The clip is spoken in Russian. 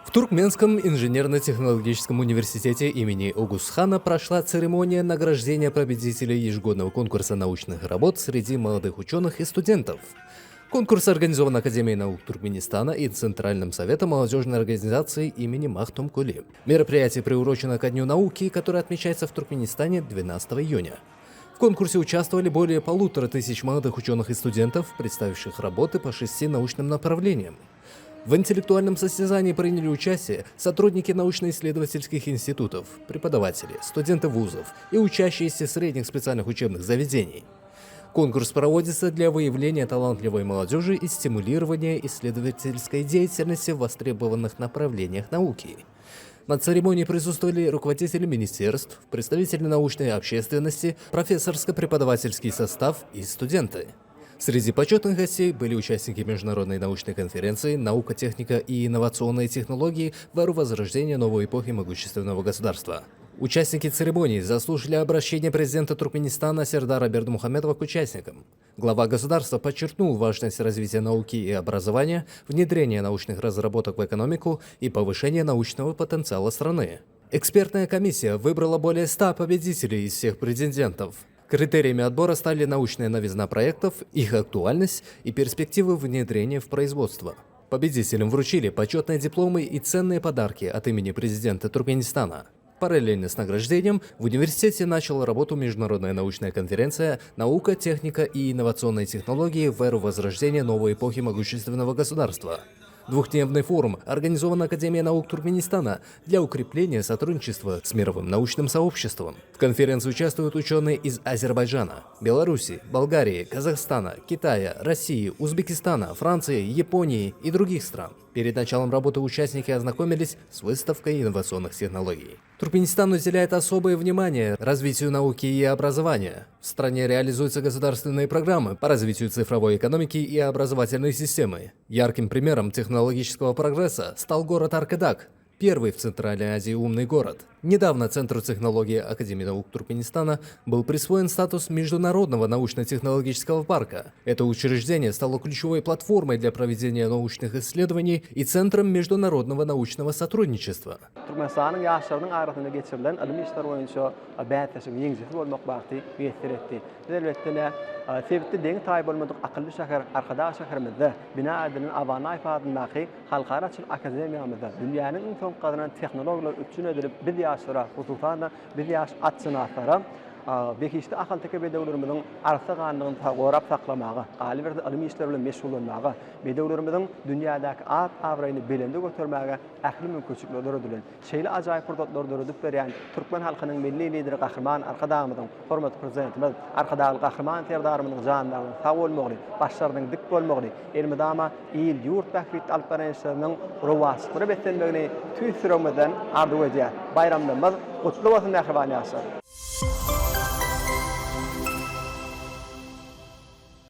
В Туркменском инженерно-технологическом университете имени Огусхана прошла церемония награждения победителей ежегодного конкурса научных работ среди молодых ученых и студентов. Конкурс организован Академией наук Туркменистана и Центральным советом молодежной организации имени Махтум Кули. Мероприятие приурочено ко Дню науки, который отмечается в Туркменистане 12 июня. В конкурсе участвовали более 1500 молодых ученых и студентов, представивших работы по 6 научным направлениям. В интеллектуальном состязании приняли участие сотрудники научно-исследовательских институтов, преподаватели, студенты вузов и учащиеся средних специальных учебных заведений. Конкурс проводится для выявления талантливой молодежи и стимулирования исследовательской деятельности в востребованных направлениях науки. На церемонии присутствовали руководители министерств, представители научной общественности, профессорско-преподавательский состав и студенты. Среди почетных гостей были участники международной научной конференции «Наука, техника и инновационные технологии в эру возрождения новой эпохи могущественного государства». Участники церемонии заслушали обращение президента Туркменистана Сердара Бердмухамедова к участникам. Глава государства подчеркнул важность развития науки и образования, внедрения научных разработок в экономику и повышения научного потенциала страны. Экспертная комиссия выбрала более 100 победителей из всех претендентов. Критериями отбора стали научная новизна проектов, их актуальность и перспективы внедрения в производство. Победителям вручили почетные дипломы и ценные подарки от имени президента Туркменистана. Параллельно с награждением в университете начала работу международная научная конференция «Наука, техника и инновационные технологии в эру возрождения новой эпохи могущественного государства». Двухдневный форум организован Академией наук Туркменистана для укрепления сотрудничества с мировым научным сообществом. В конференции участвуют ученые из Азербайджана, Беларуси, Болгарии, Казахстана, Китая, России, Узбекистана, Франции, Японии и других стран. Перед началом работы участники ознакомились с выставкой инновационных технологий. Туркменистан уделяет особое внимание развитию науки и образования. В стране реализуются государственные программы по развитию цифровой экономики и образовательной системы. Ярким примером технологического прогресса стал город Аркадак, первый в Центральной Азии умный город. Недавно Центру технологий Академии наук Туркменистана был присвоен статус Международного научно-технологического парка. Это учреждение стало ключевой платформой для проведения научных исследований и центром международного научного сотрудничества. Türkmenistan'ın yaşlarının arasında geçirilen ilim işleri boyunca bätesi ýeňjisi bolmak bagty meýser etdi. Elbetde sebitli deň taý bolmadyk akylly şäher arkada şäherimizde bina edilen Abana ifadyny halkara çyl akademiyamyzda dünýäniň iň soň gazanan tehnologiýalar üçin edilip biz ýaşlara, hususanda biz ýaş atçynatlara bekişte akıl teke bedewlerimizin arsa ganlygyny gorap saklamagy, galy bir ilim işleri bilen meşgul bolmagy, bedewlerimizin dünýädäki at awraýyny belende götermäge ähli mümkinçilikler ödülen. Şeýle ajaýyp fırsatlar döredip berýän Türkmen halkynyň milli lideri Gahrman Arkadamyzyň hormatly prezidentimiz Arkadaly Gahrman Terdarymyň jandaryny sag bolmagy, başlarynyň dik bolmagy, elmidama ýyl ýurt bähbit alyp barýanyşlarynyň rowaslygy betenmegini tüýsüremeden arzu edýär. Bayramlarymyz gutly bolsun, mähriban ýaşlar.